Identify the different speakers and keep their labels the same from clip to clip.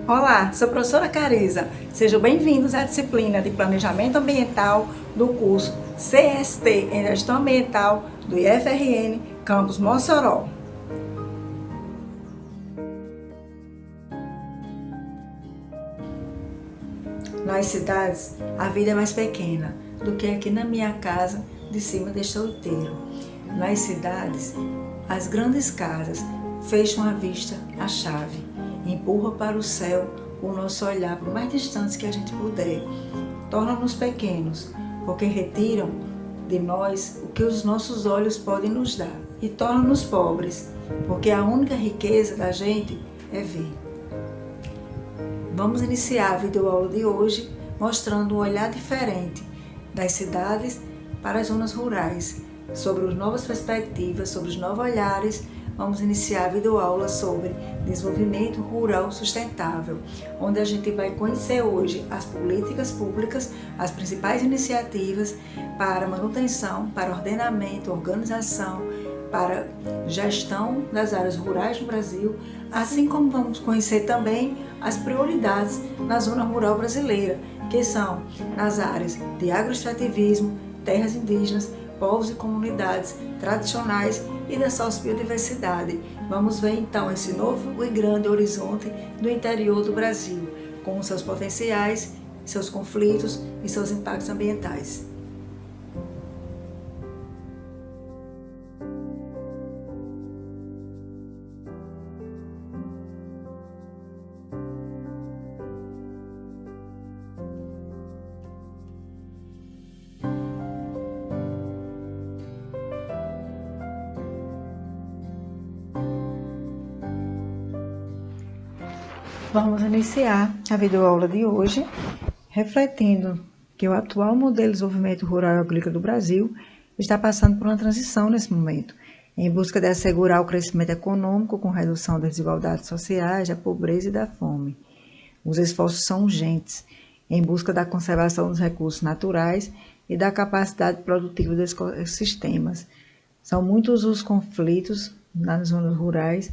Speaker 1: Olá, sou a professora Carisa. Sejam bem-vindos à disciplina de Planejamento Ambiental do curso CST em Gestão Ambiental do IFRN Campus Mossoró. Nas cidades, a vida é mais pequena do que aqui na minha casa de cima deste outeiro. Nas cidades, as grandes casas fecham a vista à chave, empurram para o céu o nosso olhar por mais distante que a gente puder. Tornam-nos pequenos, porque retiram de nós o que os nossos olhos podem nos dar. E tornam-nos pobres, porque a única riqueza da gente é ver. Vamos iniciar a videoaula de hoje mostrando um olhar diferente das cidades para as zonas rurais, sobre as novas perspectivas, sobre os novos olhares. Vamos iniciar a videoaula sobre desenvolvimento rural sustentável, onde a gente vai conhecer hoje as políticas públicas, as principais iniciativas para manutenção, para ordenamento, organização, para gestão das áreas rurais no Brasil, assim como vamos conhecer também as prioridades na zona rural brasileira, que são nas áreas de agroextrativismo, terras indígenas, povos e comunidades tradicionais e da sociobiodiversidade. Vamos ver então esse novo e grande horizonte do interior do Brasil, com seus potenciais, seus conflitos e seus impactos ambientais. Vamos iniciar a videoaula de hoje refletindo que o atual modelo de desenvolvimento rural e agrícola do Brasil está passando por uma transição nesse momento, em busca de assegurar o crescimento econômico com redução das desigualdades sociais, da pobreza e da fome. Os esforços são urgentes, em busca da conservação dos recursos naturais e da capacidade produtiva dos ecossistemas. São muitos os conflitos nas zonas rurais,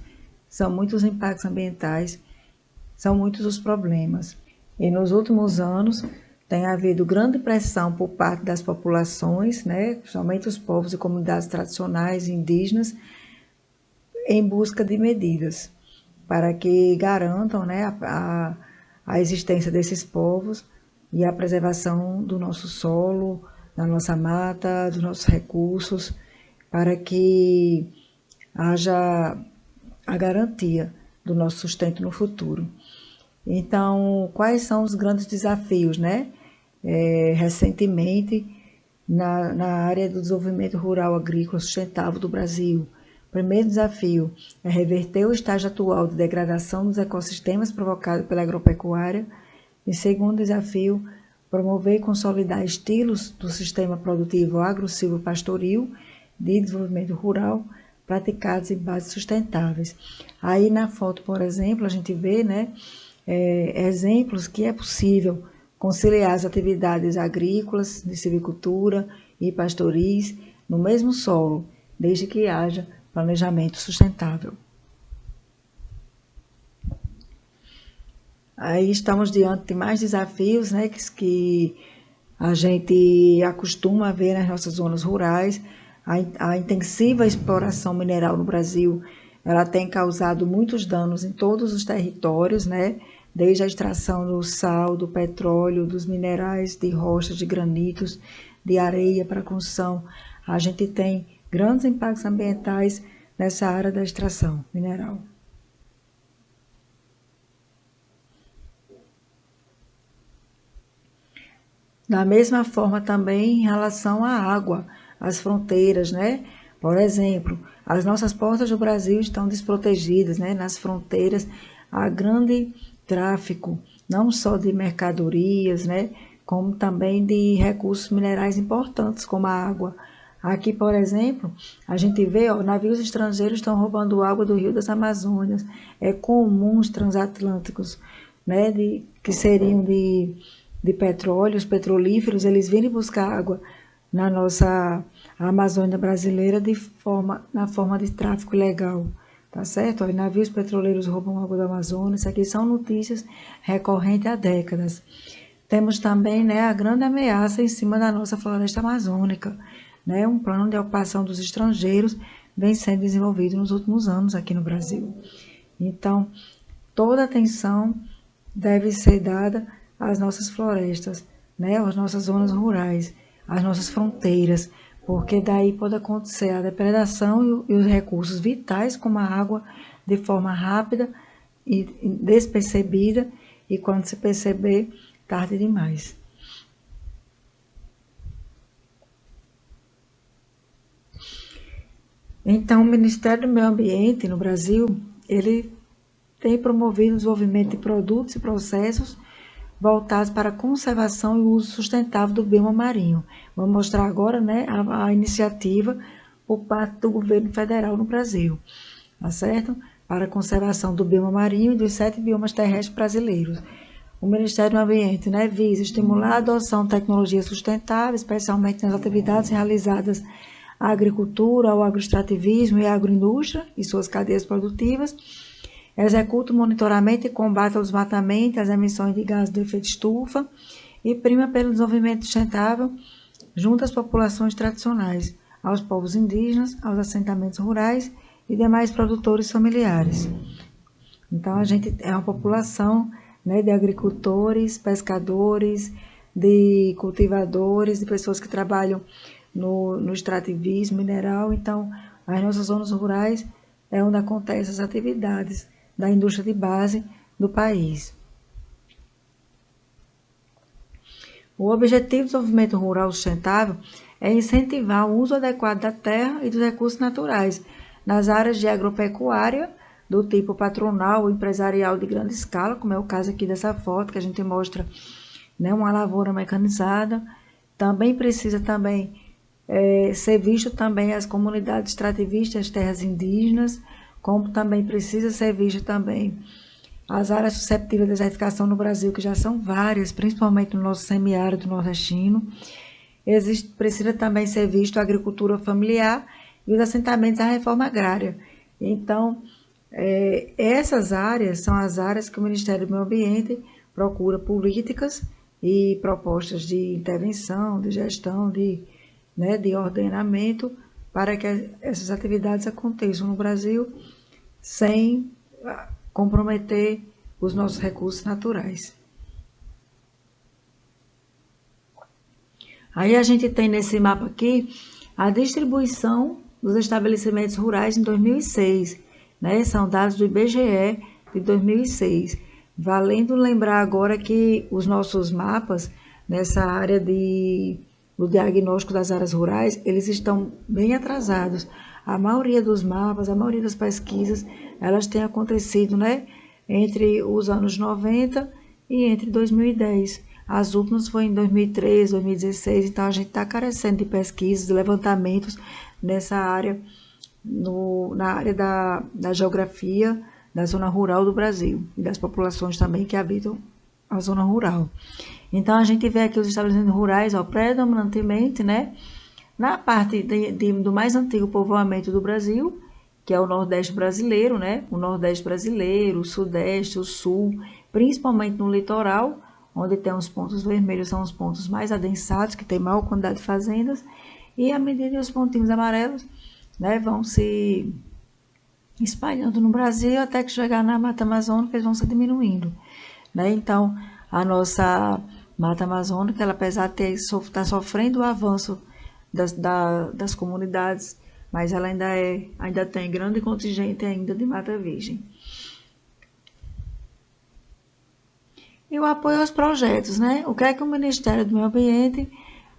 Speaker 1: são muitos os impactos ambientais, são muitos os problemas. E nos últimos anos tem havido grande pressão por parte das populações, principalmente os povos e comunidades tradicionais e indígenas, em busca de medidas para que garantam a existência desses povos e a preservação do nosso solo, da nossa mata, dos nossos recursos, para que haja a garantia do nosso sustento no futuro. Então, quais são os grandes desafios, recentemente, na área do desenvolvimento rural agrícola sustentável do Brasil? O primeiro desafio é reverter o estágio atual de degradação dos ecossistemas provocado pela agropecuária. E segundo desafio, promover e consolidar estilos do sistema produtivo agro-silvopastoril de desenvolvimento rural praticados em bases sustentáveis. Aí na foto, por exemplo, a gente vê exemplos que é possível conciliar as atividades agrícolas, de silvicultura e pastoris no mesmo solo, desde que haja planejamento sustentável. Aí estamos diante de mais desafios que a gente acostuma a ver nas nossas zonas rurais. A intensiva exploração mineral no Brasil, ela tem causado muitos danos em todos os territórios, desde a extração do sal, do petróleo, dos minerais, de rochas, de granitos, de areia para construção. A gente tem grandes impactos ambientais nessa área da extração mineral. Da mesma forma também em relação à água, às fronteiras, Por exemplo, as nossas portas do Brasil estão desprotegidas, Nas fronteiras há grande tráfico, não só de mercadorias, Como também de recursos minerais importantes, como a água. Aqui, por exemplo, a gente vê, navios estrangeiros estão roubando água do Rio das Amazônias. É comum os transatlânticos, que seriam de petróleo, os petrolíferos, eles virem buscar água na nossa Amazônia brasileira na forma de tráfico ilegal. tá certo? Ó, navios petroleiros roubam água do Amazonas. Isso aqui são notícias recorrentes há décadas. Temos também, né, a grande ameaça em cima da nossa floresta amazônica, né? Um plano de ocupação dos estrangeiros vem sendo desenvolvido nos últimos anos aqui no Brasil. Então, toda atenção deve ser dada às nossas florestas, né, às nossas zonas rurais, às nossas fronteiras, porque daí pode acontecer a depredação e os recursos vitais, como a água, de forma rápida e despercebida, e quando se perceber, tarde demais. Então, o Ministério do Meio Ambiente no Brasil, ele tem promovido o desenvolvimento de produtos e processos voltados para a conservação e o uso sustentável do bioma marinho. Vou mostrar agora, né, a iniciativa por parte do governo federal no Brasil, tá certo? Para a conservação do bioma marinho e dos 7 biomas terrestres brasileiros. O Ministério do Ambiente, né, visa estimular a adoção de tecnologias sustentáveis, especialmente nas atividades realizadas à agricultura, ao agroextrativismo e à agroindústria e suas cadeias produtivas. Executa o monitoramento e combate ao desmatamento, as emissões de gases de efeito estufa e prima pelo desenvolvimento sustentável junto às populações tradicionais, aos povos indígenas, aos assentamentos rurais e demais produtores familiares. Então, a gente é uma população, né, de agricultores, pescadores, de cultivadores, de pessoas que trabalham no extrativismo mineral. Então, as nossas zonas rurais é onde acontecem as atividades da indústria de base do país. O objetivo do desenvolvimento rural sustentável é incentivar o uso adequado da terra e dos recursos naturais nas áreas de agropecuária, do tipo patronal ou empresarial de grande escala, como é o caso aqui dessa foto, que a gente mostra, né, uma lavoura mecanizada. Também precisa ser visto também as comunidades extrativistas, as terras indígenas, como também precisa ser visto também as áreas susceptíveis de desertificação no Brasil, que já são várias, principalmente no nosso semiárido nordestino. Precisa também ser visto a agricultura familiar e os assentamentos à reforma agrária. Então, essas áreas são as áreas que o Ministério do Meio Ambiente procura políticas e propostas de intervenção, de gestão, de ordenamento, para que essas atividades aconteçam no Brasil sem comprometer os nossos recursos naturais. Aí a gente tem nesse mapa aqui a distribuição dos estabelecimentos rurais em 2006, né? São dados do IBGE de 2006. Valendo lembrar agora que os nossos mapas nessa área do diagnóstico das áreas rurais, eles estão bem atrasados. A maioria dos mapas, a maioria das pesquisas, elas têm acontecido, né, entre os anos 90 e entre 2010. As últimas foi em 2013, 2016, então a gente está carecendo de pesquisas, de levantamentos nessa área, na área da geografia da zona rural do Brasil e das populações também que habitam a zona rural. Então, a gente vê aqui os estabelecimentos rurais, ó, predominantemente, né, na parte do mais antigo povoamento do Brasil, que é o Nordeste brasileiro, né, o Nordeste brasileiro, o Sudeste, o Sul, principalmente no litoral, onde tem os pontos vermelhos, são os pontos mais adensados, que tem maior quantidade de fazendas, e à medida que os pontinhos amarelos, né, vão se espalhando no Brasil, até que chegar na Mata Amazônica, eles vão se diminuindo, né. Então, a nossa Mata Amazônica, ela, apesar de estar sofrendo o avanço das comunidades, mas ela ainda tem grande contingente ainda de mata virgem. E o apoio aos projetos, né? O que é que o Ministério do Meio Ambiente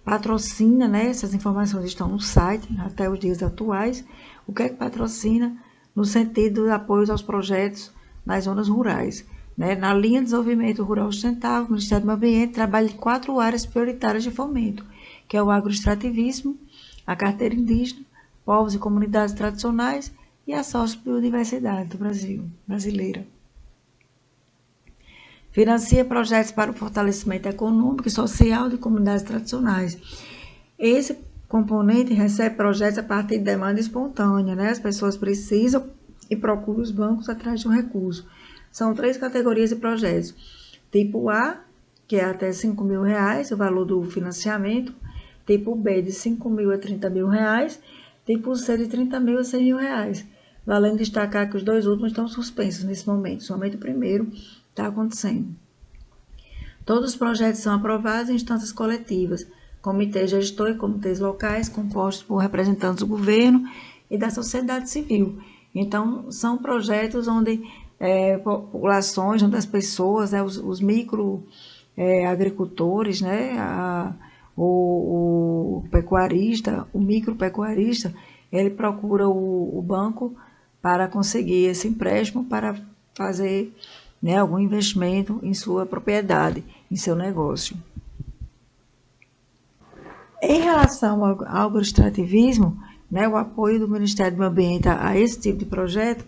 Speaker 1: patrocina, né? Essas informações estão no site, até os dias atuais. O que é que patrocina no sentido de apoio aos projetos nas zonas rurais? Né? Na linha de desenvolvimento rural sustentável, o Ministério do Meio Ambiente trabalha em 4 áreas prioritárias de fomento, que é o agroextrativismo, a carteira indígena, povos e comunidades tradicionais e a sociobiodiversidade do Brasil, brasileira. Financia projetos para o fortalecimento econômico e social de comunidades tradicionais. Esse componente recebe projetos a partir de demanda espontânea, né? As pessoas precisam e procura os bancos atrás de um recurso. São 3 categorias de projetos. Tipo A, que é até R$ 5.000, o valor do financiamento. Tipo B, de R$ 5.000 a R$ 30.000. Tipo C, de R$ 30.000 a R$ 100.000. Valendo destacar que os 2 últimos estão suspensos nesse momento. Somente o primeiro está acontecendo. Todos os projetos são aprovados em instâncias coletivas, comitê gestor e comitês locais, compostos por representantes do governo e da sociedade civil. Então, são projetos onde populações, onde as pessoas, os micro agricultores, o pecuarista, o micropecuarista, ele procura o banco para conseguir esse empréstimo para fazer algum investimento em sua propriedade, em seu negócio. Em relação ao agroextrativismo, o apoio do Ministério do Meio Ambiente a esse tipo de projeto,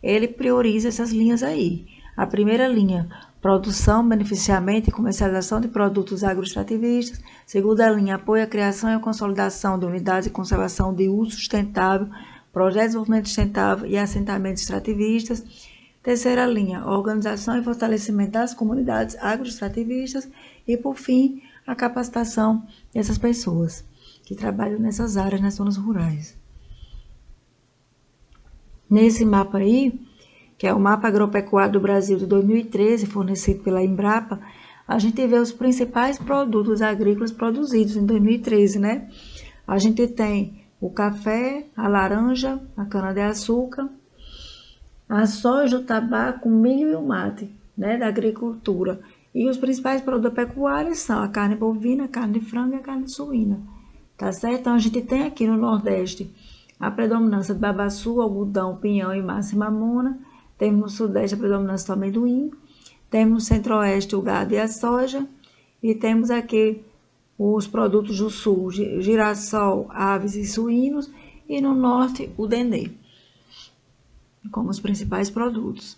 Speaker 1: ele prioriza essas linhas aí. A primeira linha, produção, beneficiamento e comercialização de produtos agroextrativistas. Segunda linha, apoio à criação e à consolidação de unidades de conservação de uso sustentável, projetos de desenvolvimento sustentável e assentamentos extrativistas. Terceira linha, organização e fortalecimento das comunidades agroextrativistas. E, por fim, a capacitação dessas pessoas que trabalham nessas áreas, nas zonas rurais. Nesse mapa aí, que é o Mapa Agropecuário do Brasil de 2013, fornecido pela Embrapa, a gente vê os principais produtos agrícolas produzidos em 2013, A gente tem o café, a laranja, a cana-de-açúcar, a soja, o tabaco, o milho e o mate, da agricultura. E os principais produtos pecuários são a carne bovina, a carne de frango e a carne suína, tá certo? Então, a gente tem aqui no Nordeste a predominância de babaçu, algodão, pinhão e massa e mamona. Temos no Sudeste a predominância do amendoim. Temos no Centro-Oeste o gado e a soja. E temos aqui os produtos do Sul, girassol, aves e suínos. E no Norte, o dendê, como os principais produtos.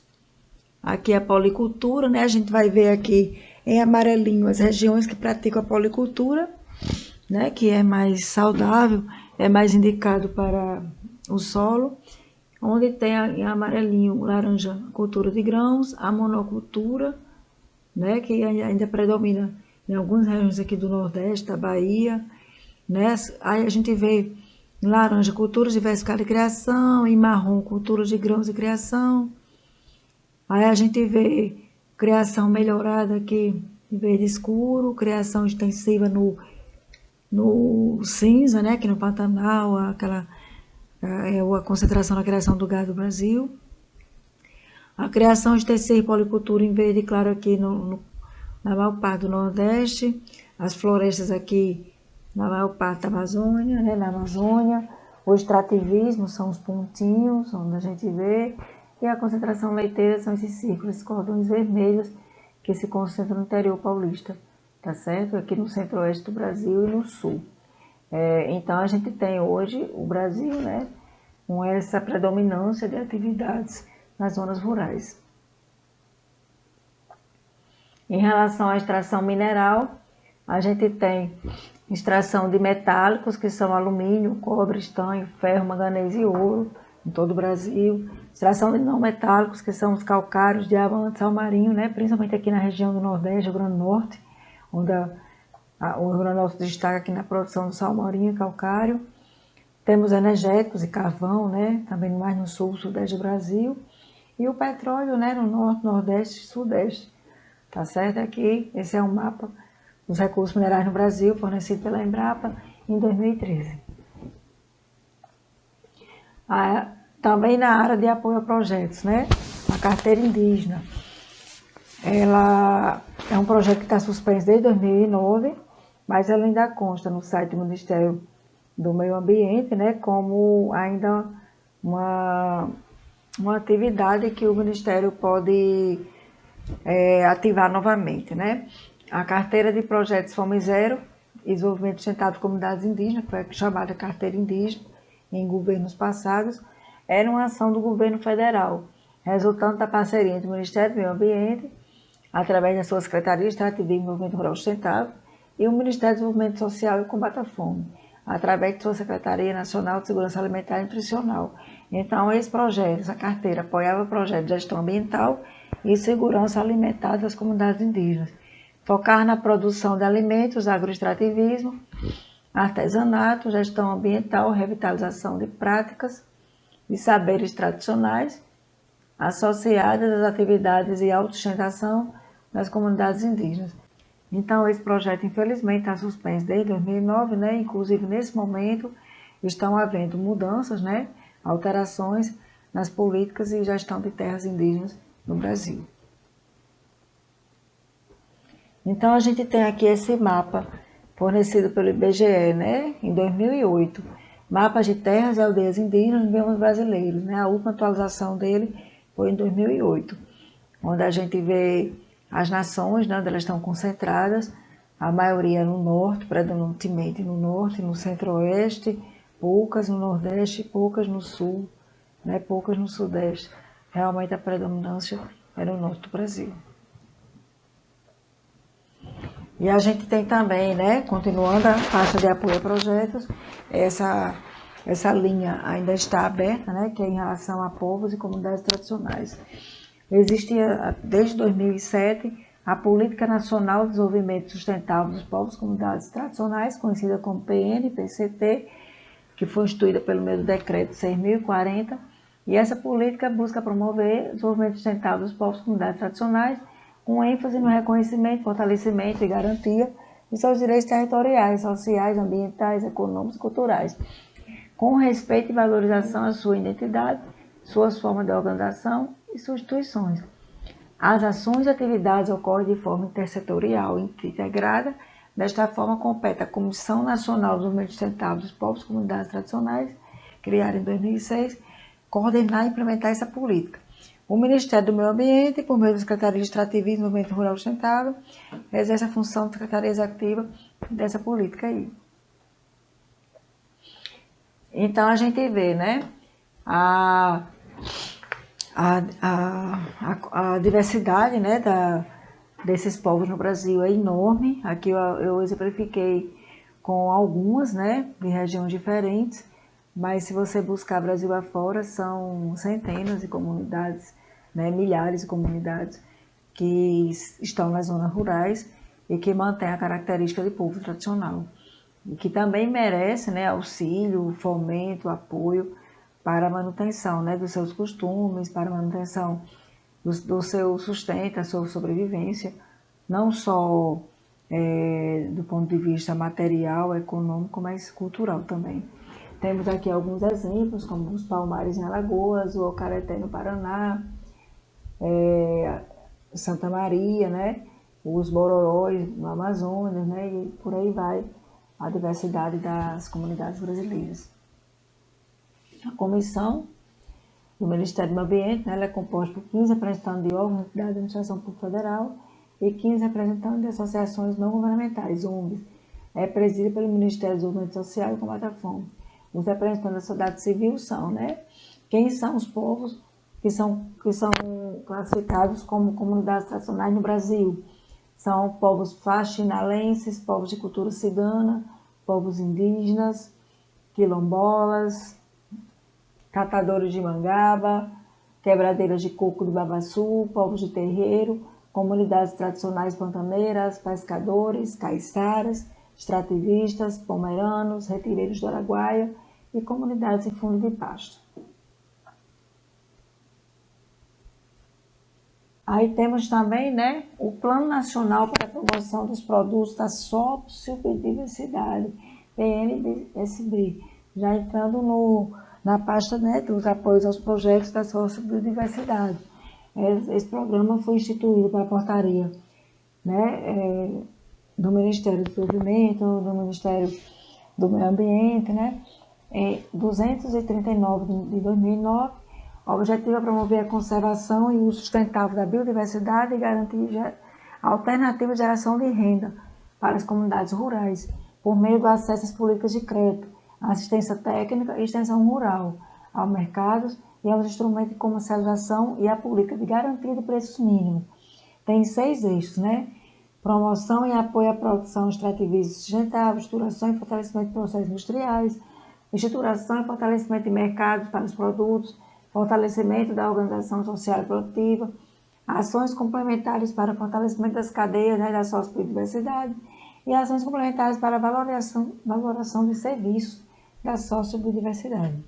Speaker 1: Aqui a policultura, A gente vai ver aqui em amarelinho as regiões que praticam a policultura, Que é mais saudável, é mais indicado para o solo. Onde tem em amarelinho, laranja, cultura de grãos, a monocultura, Que ainda predomina em algumas regiões aqui do Nordeste, da Bahia, Aí a gente vê em laranja, culturas diversificadas de criação, em marrom, culturas de grãos de criação. Aí a gente vê criação melhorada aqui em verde escuro, criação extensiva no cinza, Aqui no Pantanal, a concentração na criação do gado do Brasil. A criação extensiva e policultura em verde claro aqui na maior parte do Nordeste. As florestas aqui na maior parte da Amazônia, na Amazônia. O extrativismo são os pontinhos, onde a gente vê. E a concentração leiteira são esses círculos, esses cordões vermelhos que se concentram no interior paulista, tá certo? Aqui no centro-oeste do Brasil e no sul. Então, a gente tem hoje o Brasil, com essa predominância de atividades nas zonas rurais. Em relação à extração mineral, a gente tem extração de metálicos, que são alumínio, cobre, estanho, ferro, manganês e ouro, em todo o Brasil. Extração de não metálicos, que são os calcários, diamante, sal marinho, principalmente aqui na região do Nordeste, Rio Grande do Norte, onde o Rio Grande do Norte destaca aqui na produção do sal marinho e calcário. Temos energéticos e carvão, também mais no sul, sudeste do Brasil. E o petróleo, no norte, nordeste e sudeste. Tá certo? Aqui, esse é um mapa dos recursos minerais no Brasil, fornecido pela Embrapa em 2013. Também na área de apoio a projetos, A carteira indígena. Ela é um projeto que está suspenso desde 2009, mas ela ainda consta no site do Ministério do Meio Ambiente, como ainda uma atividade que o Ministério pode ativar novamente, A carteira de projetos Fome Zero e Desenvolvimento Sustentável de Comunidades Indígenas, que foi chamada carteira indígena em governos passados, era uma ação do governo federal, resultante da parceria entre o Ministério do Meio Ambiente, através da sua Secretaria de Extrativismo e Desenvolvimento Rural Sustentável, e o Ministério do Desenvolvimento Social e Combate à Fome. através de sua Secretaria Nacional de Segurança Alimentar e Nutricional. Então, esse projeto, essa carteira, apoiava o projeto de gestão ambiental e segurança alimentar das comunidades indígenas. Focar na produção de alimentos, agroextrativismo, artesanato, gestão ambiental, revitalização de práticas e saberes tradicionais associadas às atividades e autossustentação das comunidades indígenas. Então, esse projeto, infelizmente, está suspenso desde 2009, né? Inclusive, nesse momento, estão havendo mudanças, né? Alterações nas políticas e gestão de terras indígenas no Brasil. Então, a gente tem aqui esse mapa fornecido pelo IBGE, né? Em 2008. Mapas de terras e aldeias indígenas nos biomas brasileiros, né? A última atualização dele foi em 2008, onde a gente vê as nações, né, onde elas estão concentradas, a maioria no norte, predominantemente no norte, no centro-oeste, poucas no nordeste, poucas no sul, né, poucas no sudeste. Realmente a predominância é no norte do Brasil. E a gente tem também, né, continuando a faixa de apoio a projetos, essa linha ainda está aberta, né, que é em relação a povos e comunidades tradicionais. Existia, desde 2007, a Política Nacional de Desenvolvimento Sustentável dos Povos e Comunidades Tradicionais, conhecida como PNPCT, que foi instituída pelo meio do Decreto 6.040, e essa política busca promover o desenvolvimento sustentável dos povos e comunidades tradicionais, com ênfase no reconhecimento, fortalecimento e garantia de seus direitos territoriais, sociais, ambientais, econômicos e culturais, com respeito e valorização à sua identidade, suas formas de organização e suas instituições. As ações e atividades ocorrem de forma intersetorial e integrada. Desta forma, compete à Comissão Nacional de Desenvolvimento Sustentável dos Povos e Comunidades Tradicionais, criada em 2006, coordenar e implementar essa política. O Ministério do Meio Ambiente, por meio da Secretaria de Extrativismo e Desenvolvimento Rural Sustentável, exerce a função de Secretaria Executiva dessa política aí. Então, a gente vê, né, a diversidade, né, desses povos no Brasil é enorme. Aqui eu exemplifiquei com algumas, né, de regiões diferentes, mas se você buscar Brasil afora, são centenas de comunidades, né, milhares de comunidades que estão nas zonas rurais e que mantêm a característica de povo tradicional. E que também merece, né, auxílio, fomento, apoio para a manutenção, né, dos seus costumes, para a manutenção do seu sustento, da sua sobrevivência, não só do ponto de vista material, econômico, mas cultural também. Temos aqui alguns exemplos, como os Palmares em Alagoas, o Ocareté no Paraná, Santa Maria, né, os Bororóis no Amazonas, né, e por aí vai a diversidade das comunidades brasileiras. A comissão do Ministério do Meio Ambiente, né, ela é composta por 15 representantes de órgãos e entidades de administração pública federal e 15 representantes de associações não governamentais, ONGs. É presidida pelo Ministério do Desenvolvimento Social e Combate à Fome. Os representantes da sociedade civil são, né, quem são os povos que são classificados como comunidades tradicionais no Brasil. São povos faxinalenses, povos de cultura cigana, povos indígenas, quilombolas, catadores de mangaba, quebradeiras de coco de babaçu, povos de terreiro, comunidades tradicionais pantaneiras, pescadores, caiçaras, extrativistas, pomeranos, retireiros do Araguaia e comunidades em fundo de pasto. Aí temos também, né, o Plano Nacional para a Promoção dos Produtos da Sociobiodiversidade, PNSB, já entrando na pasta, né, dos apoios aos projetos da sociobiodiversidade. Esse programa foi instituído pela portaria, né, do Ministério do Desenvolvimento, do Ministério do Meio Ambiente, né, 239 de 2009. O objetivo é promover a conservação e o uso sustentável da biodiversidade e garantir a alternativa de geração de renda para as comunidades rurais, por meio do acesso às políticas de crédito, assistência técnica e extensão rural, aos mercados e aos instrumentos de comercialização e a política de garantia de preços mínimos. Tem 6 eixos, né? promoção e apoio à produção extrativista sustentável, estruturação e fortalecimento de processos industriais, estruturação e fortalecimento de mercados para os produtos, fortalecimento da organização social e produtiva, ações complementares para fortalecimento das cadeias, da sociobiodiversidade e ações complementares para a valoração de serviços da sociobiodiversidade.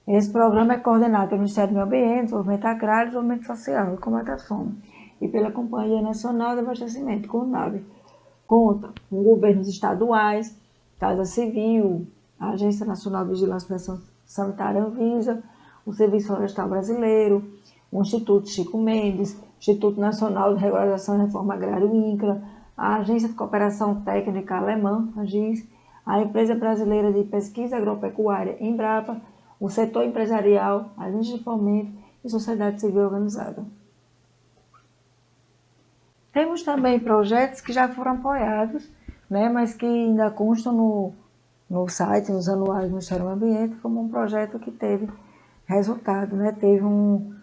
Speaker 1: Esse programa é coordenado pelo Ministério do Meio Ambiente, Desenvolvimento Agrário e Desenvolvimento Social e Combate à Fome e pela Companhia Nacional de Abastecimento, CONAB. Conta com governos estaduais, Casa Civil, a Agência Nacional de Vigilância Sanitária Anvisa, o Serviço Florestal Brasileiro, o Instituto Chico Mendes, Instituto Nacional de Regularização e Reforma Agrária, o INCRA, a Agência de Cooperação Técnica Alemã, a AGIS, a Empresa Brasileira de Pesquisa Agropecuária, Embrapa, o setor empresarial, agências de fomento e sociedade civil organizada. Temos também projetos que já foram apoiados, né, mas que ainda constam no site, nos anuários do Ministério do Ambiente, como um projeto que teve resultado, né, teve um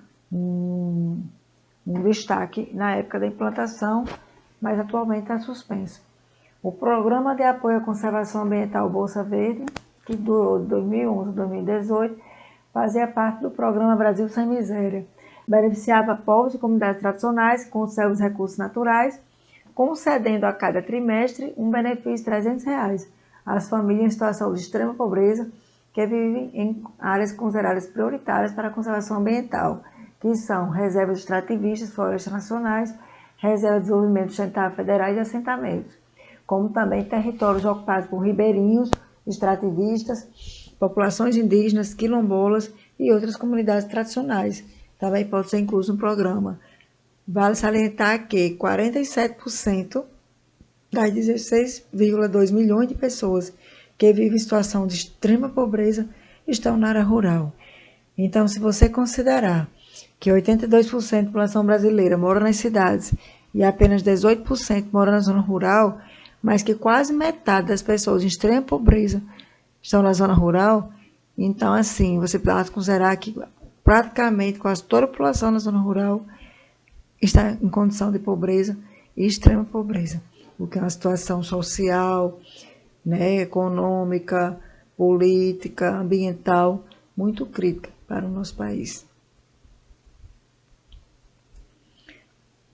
Speaker 1: destaque na época da implantação, mas atualmente está suspenso. O Programa de Apoio à Conservação Ambiental Bolsa Verde, que durou de 2011 a 2018, fazia parte do Programa Brasil Sem Miséria. Beneficiava povos e comunidades tradicionais que conservam os recursos naturais, concedendo a cada trimestre um benefício de R$300 às famílias em situação de extrema pobreza que vivem em áreas consideradas prioritárias para a conservação ambiental, que são reservas extrativistas, florestas nacionais, reservas de desenvolvimento sustentável federais e assentamentos, como também territórios ocupados por ribeirinhos, extrativistas, populações indígenas, quilombolas e outras comunidades tradicionais. Também pode ser incluso no programa. Vale salientar que 47% das 16,2 milhões de pessoas que vivem em situação de extrema pobreza estão na área rural. Então, se você considerar que 82% da população brasileira mora nas cidades e apenas 18% mora na zona rural, mas que quase metade das pessoas em extrema pobreza estão na zona rural, então, assim, você pode considerar que praticamente quase toda a população na zona rural está em condição de pobreza e extrema pobreza, o que é uma situação social, né, econômica, política, ambiental, muito crítica para o nosso país.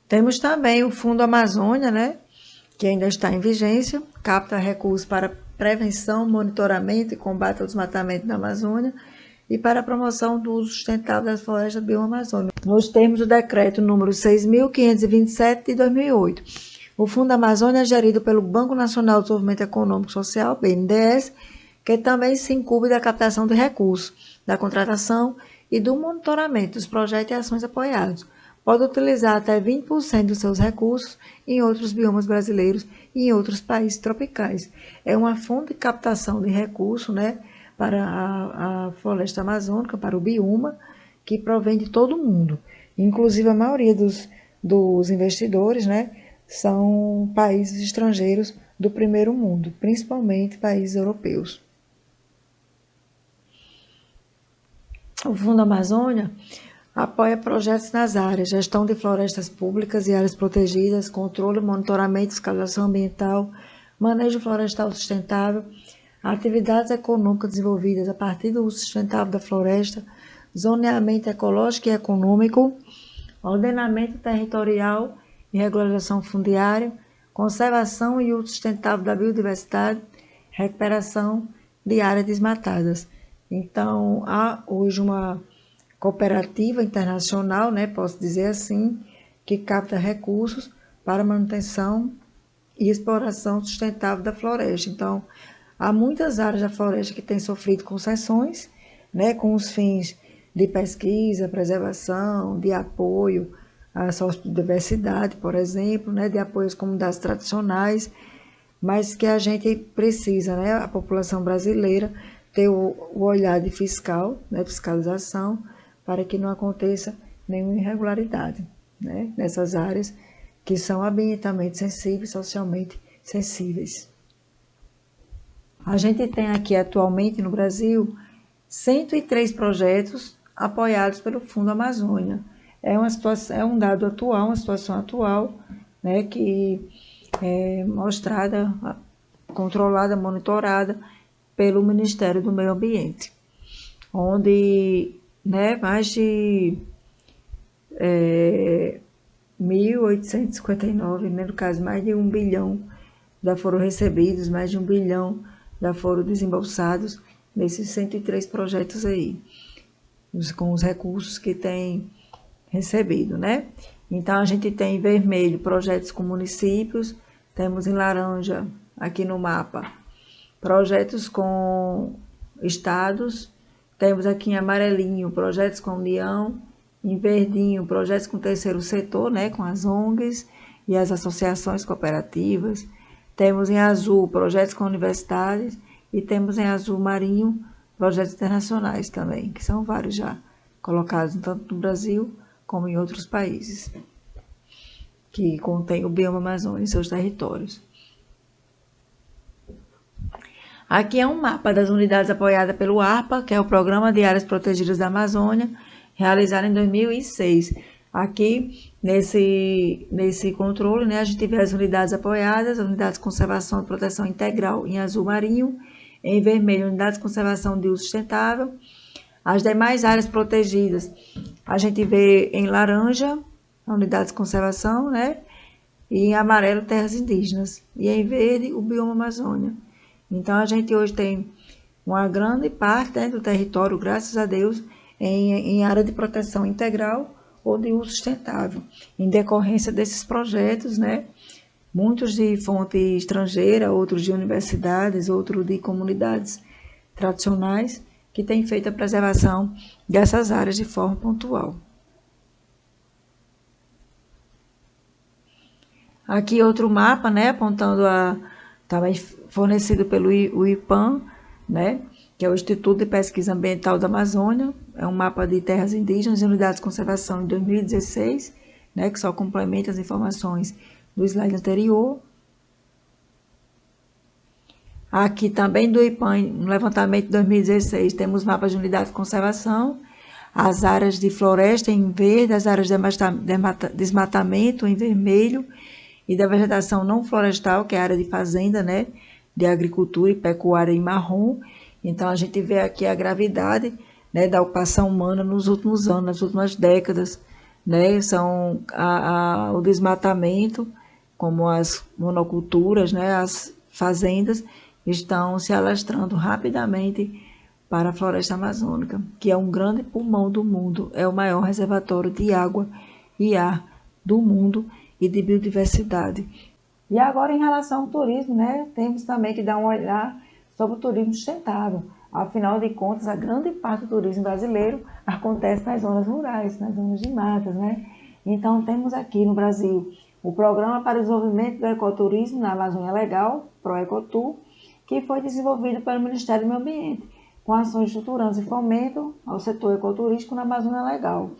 Speaker 1: Temos também o Fundo Amazônia, né, que ainda está em vigência, capta recursos para prevenção, monitoramento e combate ao desmatamento da Amazônia e para a promoção do uso sustentável das florestas bioamazônicas, nos termos do decreto número 6.527 de 2008. O Fundo Amazônia é gerido pelo Banco Nacional de Desenvolvimento Econômico e Social, BNDES, que também se incumbe da captação de recursos, da contratação e do monitoramento dos projetos e ações apoiados. Pode utilizar até 20% dos seus recursos em outros biomas brasileiros e em outros países tropicais. É uma fonte de captação de recursos, né, para a floresta amazônica, para o bioma, que provém de todo o mundo. Inclusive, a maioria dos investidores, né, são países estrangeiros do primeiro mundo, principalmente países europeus. O Fundo Amazônia apoia projetos nas áreas, gestão de florestas públicas e áreas protegidas, controle, monitoramento, fiscalização ambiental, manejo florestal sustentável, atividades econômicas desenvolvidas a partir do uso sustentável da floresta, zoneamento ecológico e econômico, ordenamento territorial e regularização fundiária, conservação e uso sustentável da biodiversidade, recuperação de áreas desmatadas. Então, há hoje uma cooperativa internacional, né, posso dizer assim, que capta recursos para manutenção e exploração sustentável da floresta. Então, há muitas áreas da floresta que têm sofrido concessões, né, com os fins de pesquisa, preservação, de apoio à sociobiodiversidade, por exemplo, né, de apoio às comunidades tradicionais, mas que a gente precisa, né, a população brasileira, ter o olhar de fiscal, né, fiscalização, para que não aconteça nenhuma irregularidade, né, nessas áreas que são ambientalmente sensíveis, socialmente sensíveis. A gente tem aqui atualmente no Brasil 103 projetos apoiados pelo Fundo Amazônia. É um dado atual, uma situação atual, né, que é mostrada, controlada, monitorada pelo Ministério do Meio Ambiente, onde, né, mais de 1.859, né, no caso, mais de 1 bilhão já foram recebidos, mais de 1 bilhão já foram desembolsados nesses 103 projetos aí, com os recursos que tem recebido, né? Então, a gente tem em vermelho projetos com municípios, temos em laranja, aqui no mapa, projetos com estados, temos aqui em amarelinho projetos com União, em verdinho projetos com terceiro setor, né, com as ONGs e as associações cooperativas, temos em azul projetos com universidades e temos em azul marinho projetos internacionais também, que são vários já colocados tanto no Brasil como em outros países, que contém o bioma Amazônia em seus territórios. Aqui é um mapa das unidades apoiadas pelo ARPA, que é o Programa de Áreas Protegidas da Amazônia, realizado em 2006. Aqui, nesse controle, né, a gente vê as unidades apoiadas, as unidades de conservação e proteção integral em azul marinho, em vermelho, unidades de conservação de uso sustentável. As demais áreas protegidas, a gente vê em laranja, unidades de conservação, né, e em amarelo, terras indígenas, e em verde, o bioma Amazônia. Então, a gente hoje tem uma grande parte, né, do território, graças a Deus, em área de proteção integral ou de uso sustentável, em decorrência desses projetos, né, muitos de fonte estrangeira, outros de universidades, outros de comunidades tradicionais, que têm feito a preservação dessas áreas de forma pontual. Aqui outro mapa, né, apontando também fornecido pelo IPAM, né, que é o Instituto de Pesquisa Ambiental da Amazônia, é um mapa de terras indígenas e unidades de conservação em 2016, né, que só complementa as informações do slide anterior. Aqui também do IPAM, no levantamento de 2016, temos mapas de unidades de conservação, as áreas de floresta em verde, as áreas de desmatamento em vermelho, e da vegetação não florestal, que é a área de fazenda, né, de agricultura e pecuária em marrom. Então, a gente vê aqui a gravidade, né, da ocupação humana nos últimos anos, nas últimas décadas, né, são o desmatamento, como as monoculturas, né, as fazendas, estão se alastrando rapidamente para a floresta amazônica, que é um grande pulmão do mundo, é o maior reservatório de água e ar do mundo e de biodiversidade. E agora, em relação ao turismo, né, temos também que dar um olhar sobre o turismo sustentável. Afinal de contas, a grande parte do turismo brasileiro acontece nas zonas rurais, nas zonas de matas, né? Então, temos aqui no Brasil o Programa para o Desenvolvimento do Ecoturismo na Amazônia Legal, ProEcotur, que foi desenvolvido pelo Ministério do Meio Ambiente, com ações estruturantes e fomento ao setor ecoturístico na Amazônia Legal.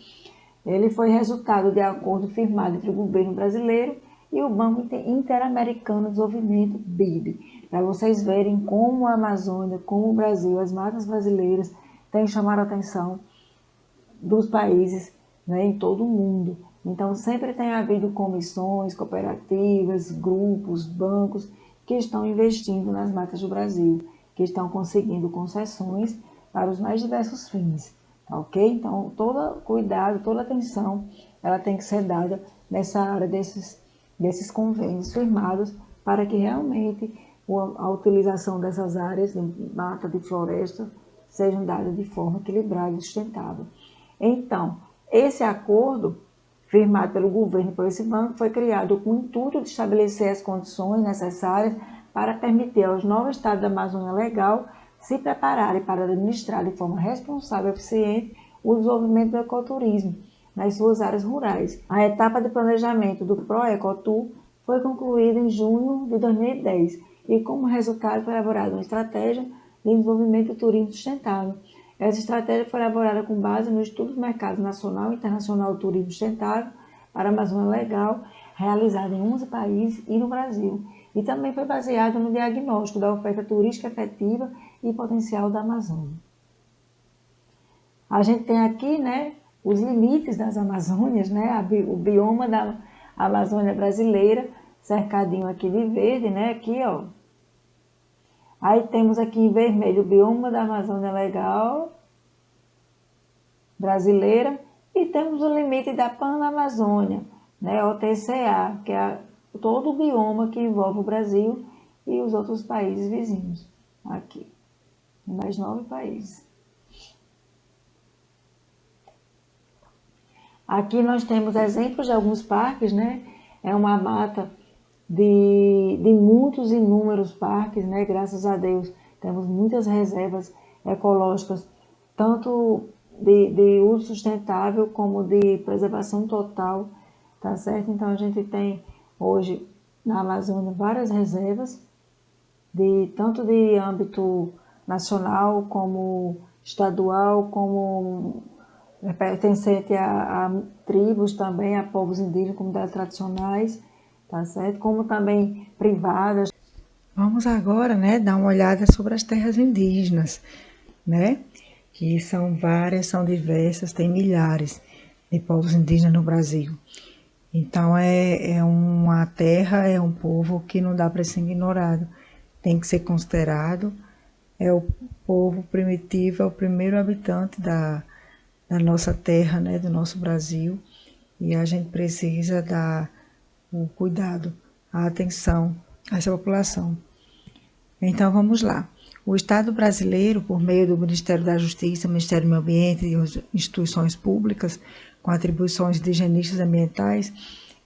Speaker 1: Ele foi resultado de acordo firmado entre o governo brasileiro e o Banco Interamericano de Desenvolvimento, BID, para vocês verem como a Amazônia, como o Brasil, as matas brasileiras têm chamado a atenção dos países, né, em todo o mundo. Então, sempre tem havido comissões, cooperativas, grupos, bancos que estão investindo nas matas do Brasil, que estão conseguindo concessões para os mais diversos fins. Ok? Então, todo cuidado, toda atenção, ela tem que ser dada nessa área desses convênios firmados para que realmente a utilização dessas áreas de mata, de floresta, sejam dadas de forma equilibrada e sustentável. Então, esse acordo firmado pelo governo e por esse banco foi criado com o intuito de estabelecer as condições necessárias para permitir aos novos estados da Amazônia Legal se prepararem para administrar de forma responsável e eficiente o desenvolvimento do ecoturismo nas suas áreas rurais. A etapa de planejamento do ProEcotur foi concluída em junho de 2010 e, como resultado, foi elaborada uma estratégia de desenvolvimento do turismo sustentável. Essa estratégia foi elaborada com base no estudo do mercado nacional e internacional do turismo sustentável para a Amazônia Legal, realizado em 11 países e no Brasil, e também foi baseada no diagnóstico da oferta turística efetiva e potencial da Amazônia. A gente tem aqui, né, os limites das Amazônias, né, o bioma da a Amazônia brasileira, cercadinho aqui de verde, né? Aqui, ó. Aí temos aqui em vermelho o bioma da Amazônia Legal brasileira e temos o limite da Panamazônia, né? OTCA, que é todo o bioma que envolve o Brasil e os outros países vizinhos. Aqui, mais 9 países. Aqui nós temos exemplos de alguns parques, né? É uma mata de muitos inúmeros parques, né? Graças a Deus, temos muitas reservas ecológicas, tanto de uso sustentável como de preservação total, tá certo? Então a gente tem hoje na Amazônia várias reservas, tanto de âmbito nacional como estadual, como pertencente a tribos também, a povos indígenas, comunidades tradicionais, tá certo? Como também privadas. Vamos agora, né, dar uma olhada sobre as terras indígenas, né? Que são várias, são diversas, tem milhares de povos indígenas no Brasil. Então é uma terra, é um povo que não dá para ser ignorado, tem que ser considerado. É o povo primitivo, é o primeiro habitante da nossa terra, né, do nosso Brasil, e a gente precisa dar o cuidado, a atenção a essa população. Então vamos lá. O Estado brasileiro, por meio do Ministério da Justiça, Ministério do Meio Ambiente e instituições públicas com atribuições de higienistas ambientais,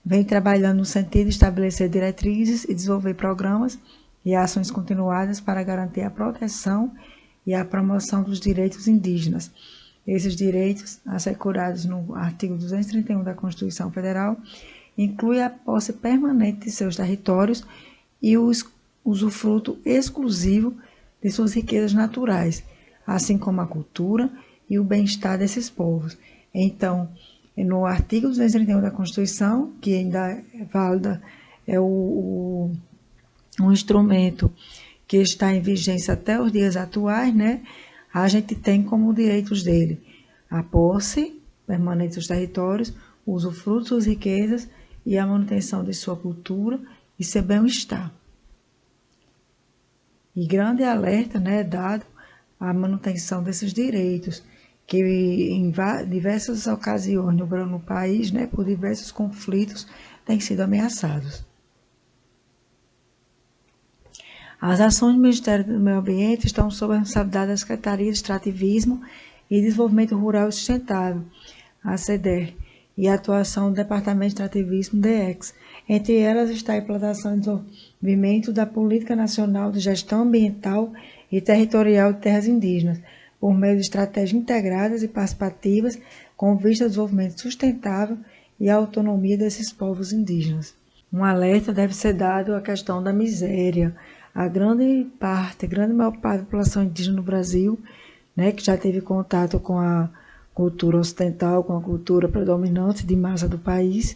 Speaker 1: vem trabalhando no sentido de estabelecer diretrizes e desenvolver programas e ações continuadas para garantir a proteção e a promoção dos direitos indígenas. Esses direitos, assegurados no artigo 231 da Constituição Federal, incluem a posse permanente de seus territórios e o usufruto exclusivo de suas riquezas naturais, assim como a cultura e o bem-estar desses povos. Então, no artigo 231 da Constituição, que ainda é válida, é um instrumento que está em vigência até os dias atuais, né? A gente tem como direitos dele a posse permanente dos territórios, o usufruto de suas riquezas e a manutenção de sua cultura e seu bem-estar. E grande alerta, né, dado à manutenção desses direitos, que em diversas ocasiões no país, né, por diversos conflitos, têm sido ameaçados. As ações do Ministério do Meio Ambiente estão sob a responsabilidade da Secretaria de Extrativismo e Desenvolvimento Rural e Sustentável, a SEDER, e a atuação do Departamento de Extrativismo, DEX. Entre elas está a implantação e desenvolvimento da Política Nacional de Gestão Ambiental e Territorial de Terras Indígenas, por meio de estratégias integradas e participativas com vista ao desenvolvimento sustentável e à autonomia desses povos indígenas. Um alerta deve ser dado à questão da miséria. A grande maior parte da população indígena no Brasil, né, que já teve contato com a cultura ocidental, com a cultura predominante de massa do país,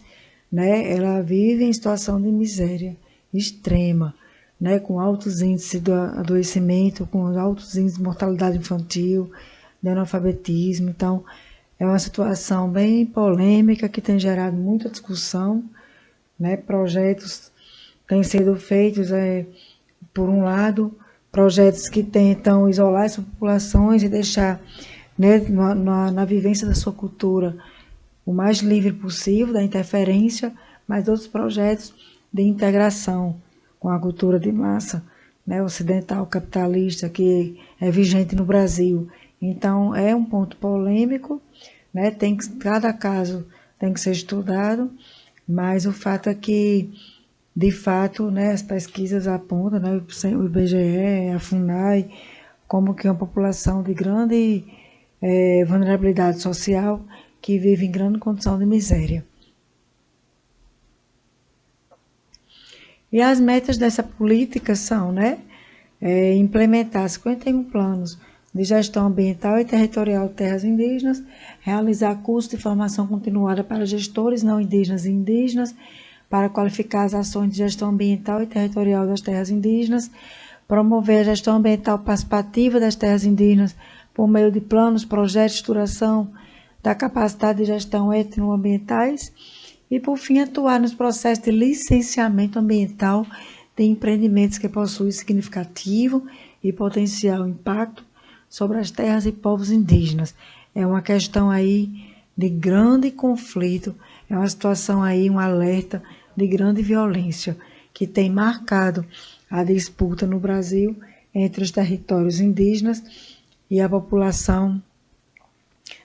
Speaker 1: né, ela vive em situação de miséria extrema, né, com altos índices de adoecimento, com altos índices de mortalidade infantil, de analfabetismo. Então, é uma situação bem polêmica que tem gerado muita discussão, né, projetos têm sido feitos, por um lado, projetos que tentam isolar essas populações e deixar, né, na vivência da sua cultura o mais livre possível da interferência, mas outros projetos de integração com a cultura de massa, né, ocidental capitalista que é vigente no Brasil. Então, é um ponto polêmico, né, cada caso tem que ser estudado, mas o fato é que, de fato, né, as pesquisas apontam, né, o IBGE, a FUNAI, como que é uma população de grande vulnerabilidade social que vive em grande condição de miséria. E as metas dessa política são, né, implementar 51 planos de gestão ambiental e territorial de terras indígenas, realizar cursos de formação continuada para gestores não indígenas e indígenas, para qualificar as ações de gestão ambiental e territorial das terras indígenas, promover a gestão ambiental participativa das terras indígenas por meio de planos, projetos de estruturação da capacidade de gestão etnoambientais E, por fim, atuar nos processos de licenciamento ambiental de empreendimentos que possuem significativo e potencial impacto sobre as terras e povos indígenas. É uma questão aí de grande conflito, é uma situação aí, um alerta de grande violência que tem marcado a disputa no Brasil entre os territórios indígenas e a população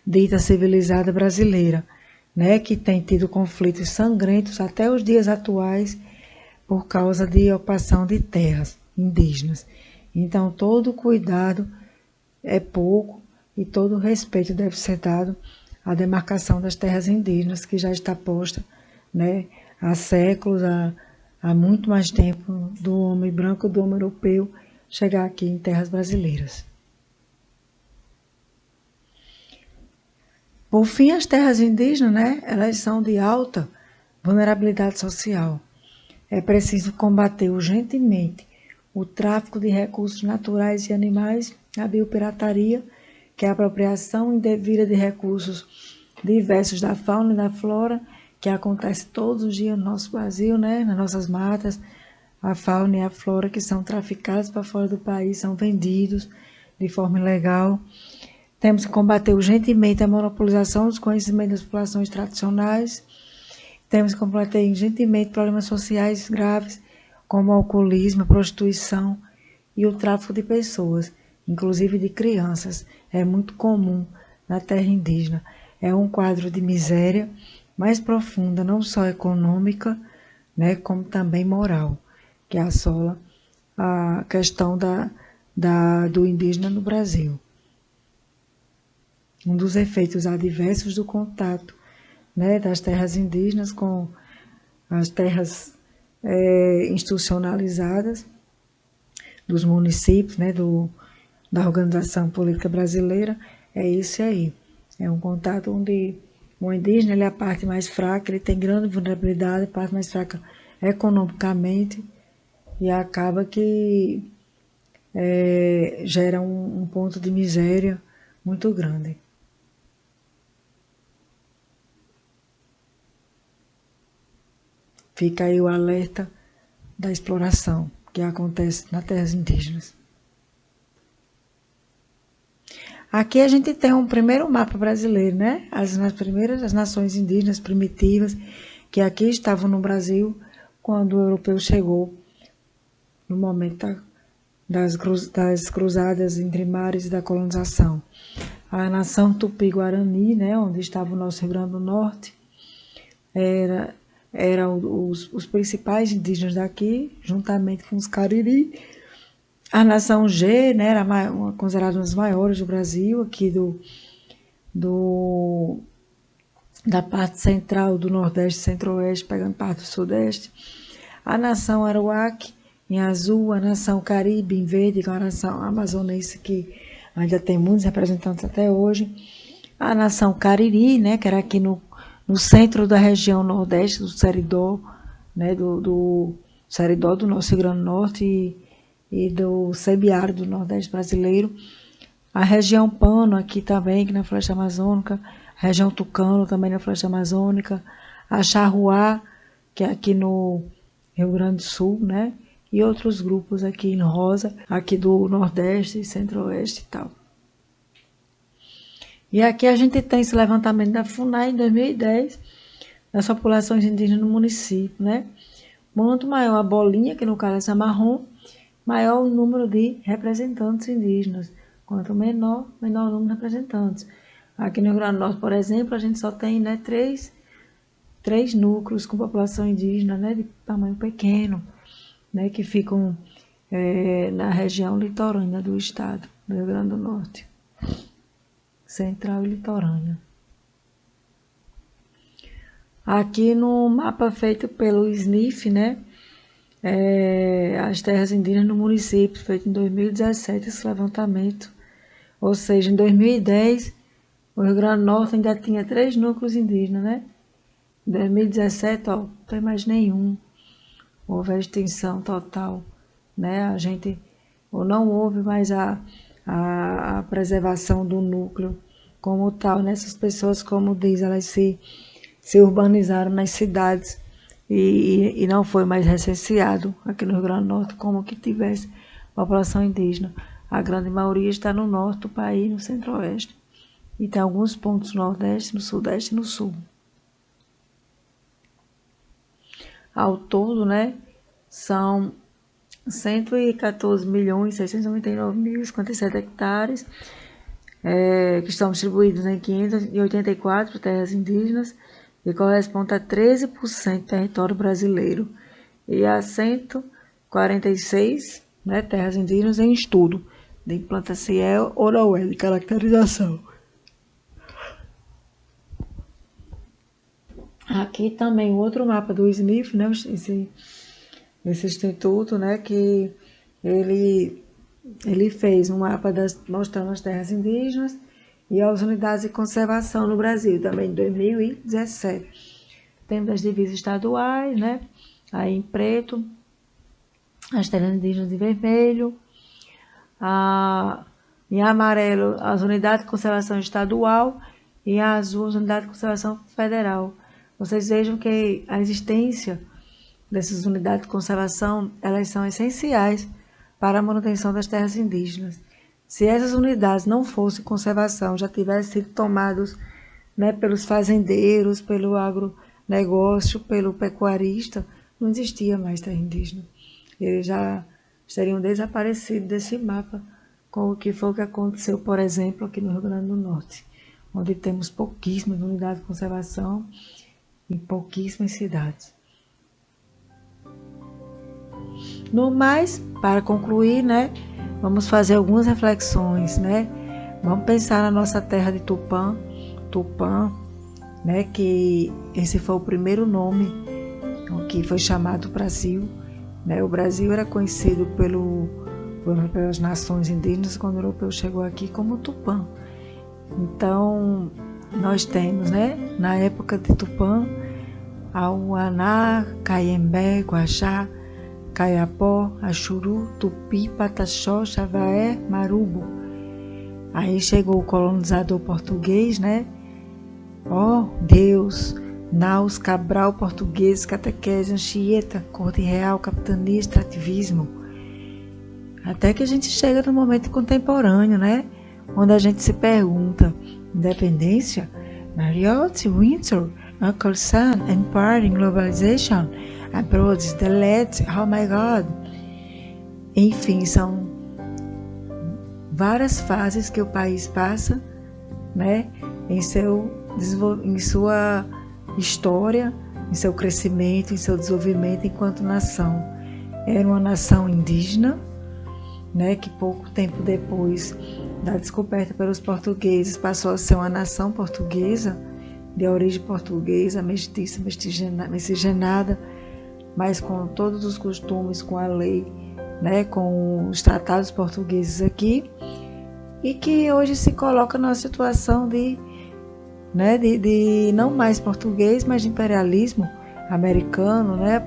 Speaker 1: dita civilizada brasileira, né, que tem tido conflitos sangrentos até os dias atuais por causa de ocupação de terras indígenas. Então, todo cuidado é pouco e todo respeito deve ser dado à demarcação das terras indígenas, que já está posta, né, há séculos, há muito mais tempo do homem branco, do homem europeu, chegar aqui em terras brasileiras. Por fim, as terras indígenas, né, elas são de alta vulnerabilidade social. É preciso combater urgentemente o tráfico de recursos naturais e animais, a biopirataria, que é a apropriação indevida de recursos diversos da fauna e da flora, que acontece todos os dias no nosso Brasil, né, nas nossas matas, a fauna e a flora que são traficados para fora do país, são vendidos de forma ilegal. Temos que combater urgentemente a monopolização dos conhecimentos das populações tradicionais. Temos que combater urgentemente problemas sociais graves, como o alcoolismo, a prostituição e o tráfico de pessoas, inclusive de crianças. É muito comum na terra indígena. É um quadro de miséria mais profunda, não só econômica, né, como também moral, que assola a questão do indígena no Brasil. Um dos efeitos adversos do contato, né, das terras indígenas com as terras institucionalizadas dos municípios, né, da organização política brasileira, é esse aí. É um contato onde o indígena ele é a parte mais fraca, ele tem grande vulnerabilidade, a parte mais fraca economicamente, e acaba que gera um ponto de miséria muito grande. Fica aí o alerta da exploração que acontece nas terras indígenas. Aqui a gente tem um primeiro mapa brasileiro, né? As nações indígenas primitivas que aqui estavam no Brasil quando o europeu chegou, no momento das cruzadas entre mares e da colonização. A nação Tupi-Guarani, né, onde estava o nosso Rio Grande do Norte, eram os principais indígenas daqui, juntamente com os Cariri. A nação G, né, era considerada uma das maiores do Brasil, aqui da parte central do Nordeste, Centro-Oeste, pegando parte do Sudeste. A nação Arawak, em azul, a nação Caribe, em verde, com a nação amazonense, que ainda tem muitos representantes até hoje. A nação Cariri, né, que era aqui no centro da região Nordeste, do Seridó, né, do Seridó do nosso Rio Grande do Norte e do semiárido do Nordeste brasileiro. A região Pano, aqui também, que na Floresta Amazônica. A região Tucano, também na Floresta Amazônica. A Charruá, que é aqui no Rio Grande do Sul, né? E outros grupos aqui em Rosa, aqui do Nordeste, Centro-Oeste e tal. E aqui a gente tem esse levantamento da FUNAI em 2010, das populações indígenas no município, né? Quanto maior a bolinha, que no caso é essa marrom, maior o número de representantes indígenas. Quanto menor, menor o número de representantes. Aqui no Rio Grande do Norte, por exemplo, a gente só tem, né, três núcleos com população indígena, né, de tamanho pequeno, né, que ficam na região litorânea do estado do Rio Grande do Norte. Central e litorânea. Aqui no mapa feito pelo SNIF, né, as terras indígenas no município, feito em 2017 esse levantamento. Ou seja, em 2010, o Rio Grande do Norte ainda tinha 3 núcleos indígenas, né? Em 2017, não tem mais nenhum. Houve a extinção total, né? Ou não houve mais a preservação do núcleo como tal, né? Essas pessoas, como diz, elas se se urbanizaram nas cidades e não foi mais recenseado aqui no Rio Grande do Norte como que tivesse população indígena. A grande maioria está no norte do país, no centro-oeste. E tem alguns pontos no nordeste, no sudeste e no sul. Ao todo, né, são 114.699.057 hectares, que estão distribuídos em 584 terras indígenas, e corresponde a 13% do território brasileiro, e a 146, né, terras indígenas em estudo de implantação ou não é de caracterização. Aqui também outro mapa do Smith, né, esse instituto, né, que ele fez um mapa mostrando as terras indígenas e as unidades de conservação no Brasil, também em 2017. Temos as divisas estaduais, né, aí em preto, as terras indígenas em vermelho, em amarelo as unidades de conservação estadual e em azul as unidades de conservação federal. Vocês vejam que a existência dessas unidades de conservação, elas são essenciais para a manutenção das terras indígenas. Se essas unidades não fossem conservação, já tivessem sido tomadas, né, pelos fazendeiros, pelo agronegócio, pelo pecuarista, não existia mais terra indígena. Eles já seriam desaparecidos desse mapa, com o que foi o que aconteceu, por exemplo, aqui no Rio Grande do Norte, onde temos pouquíssimas unidades de conservação em pouquíssimas cidades. No mais, para concluir, né, vamos fazer algumas reflexões, né? Vamos pensar na nossa terra de Tupã, né, que esse foi o primeiro nome que foi chamado Brasil, né? O Brasil era conhecido pelas nações indígenas quando o europeu chegou aqui como Tupã. Então, nós temos, né, na época de Tupã, Auaná, Caiembé, Guaxá, Caiapó, Axuru, Tupi, Pataxó, Xavaé, Marubo. Aí chegou o colonizador português, né? Deus, Naus, Cabral, português, catequese, Anchieta, corte real, capitania, extrativismo. Até que a gente chega no momento contemporâneo, né? Onde a gente se pergunta, independência, Marriott, Windsor, Uncle Sam, Empire, Globalization, Abroad, The Let, Oh My God. Enfim, são várias fases que o país passa, né, em sua história, em seu crescimento, em seu desenvolvimento enquanto nação. Era uma nação indígena, né, que pouco tempo depois da descoberta pelos portugueses passou a ser uma nação portuguesa, de origem portuguesa, mestiça, miscigenada, mas com todos os costumes, com a lei, né, com os tratados portugueses aqui, e que hoje se coloca numa situação de não mais português, mas de imperialismo americano, né,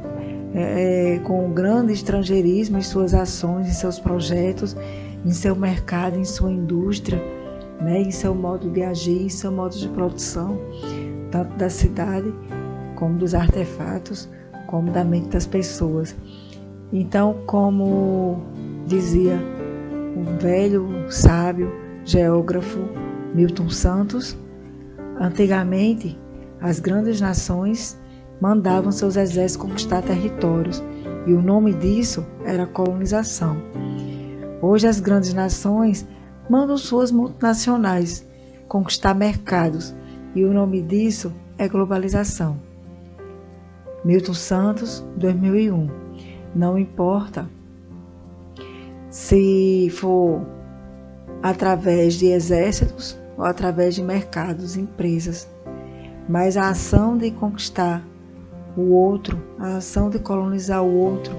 Speaker 1: com um grande estrangeirismo em suas ações, em seus projetos, em seu mercado, em sua indústria, né, em seu modo de agir, em seu modo de produção, tanto da cidade como dos artefatos, como da mente das pessoas. Então, como dizia o velho sábio geógrafo Milton Santos, antigamente as grandes nações mandavam seus exércitos conquistar territórios, e o nome disso era colonização. Hoje as grandes nações mandam suas multinacionais conquistar mercados, e o nome disso é globalização. Milton Santos, 2001. Não importa se for através de exércitos ou através de mercados, empresas, mas a ação de conquistar o outro, a ação de colonizar o outro,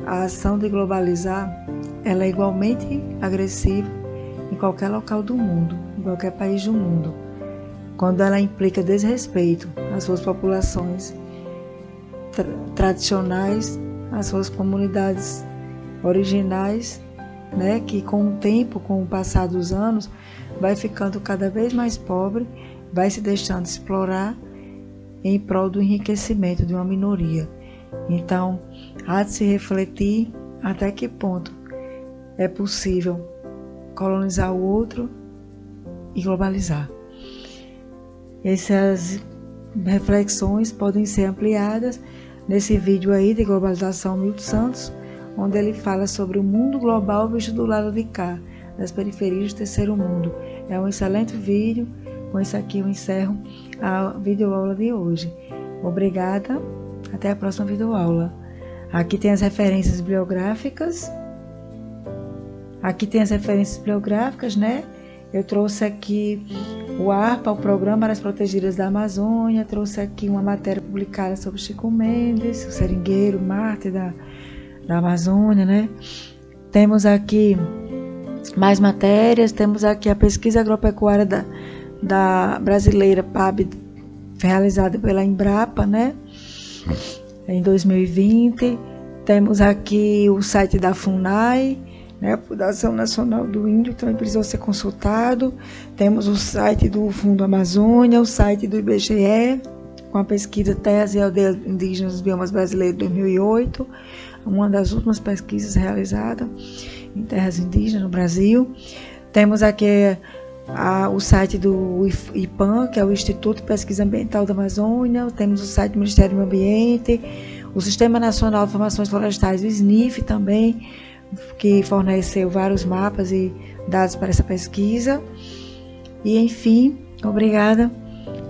Speaker 1: a ação de globalizar, ela é igualmente agressiva em qualquer local do mundo, em qualquer país do mundo, quando ela implica desrespeito às suas populações tradicionais, às suas comunidades originais, né, que com o tempo, com o passar dos anos, vai ficando cada vez mais pobre, vai se deixando explorar em prol do enriquecimento de uma minoria. Então, há de se refletir até que ponto é possível colonizar o outro e globalizar. Essas reflexões podem ser ampliadas nesse vídeo aí de Globalização Milton Santos, onde ele fala sobre o mundo global visto do lado de cá, das periferias do terceiro mundo. É um excelente vídeo. Com isso aqui eu encerro a videoaula de hoje. Obrigada, até a próxima videoaula. Aqui tem as referências bibliográficas. Né? Eu trouxe aqui o ARPA, o Programa Áreas Protegidas da Amazônia. Trouxe aqui uma matéria publicada sobre Chico Mendes, o seringueiro, mártir da Amazônia, né? Temos aqui mais matérias. Temos aqui a pesquisa agropecuária da brasileira, PAB, realizada pela Embrapa, né? Em 2020. Temos aqui o site da FUNAI, né, a Fundação Nacional do Índio, também precisou ser consultado. Temos o site do Fundo Amazônia, o site do IBGE, com a pesquisa Terras e Aldeias Indígenas dos Biomas Brasileiros 2008, uma das últimas pesquisas realizadas em terras indígenas no Brasil. Temos aqui o site do IPAM, que é o Instituto de Pesquisa Ambiental da Amazônia. Temos o site do Ministério do Meio Ambiente, o Sistema Nacional de Informações Florestais, o SNIF também, que forneceu vários mapas e dados para essa pesquisa. E, enfim, obrigada.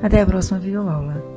Speaker 1: Até a próxima videoaula.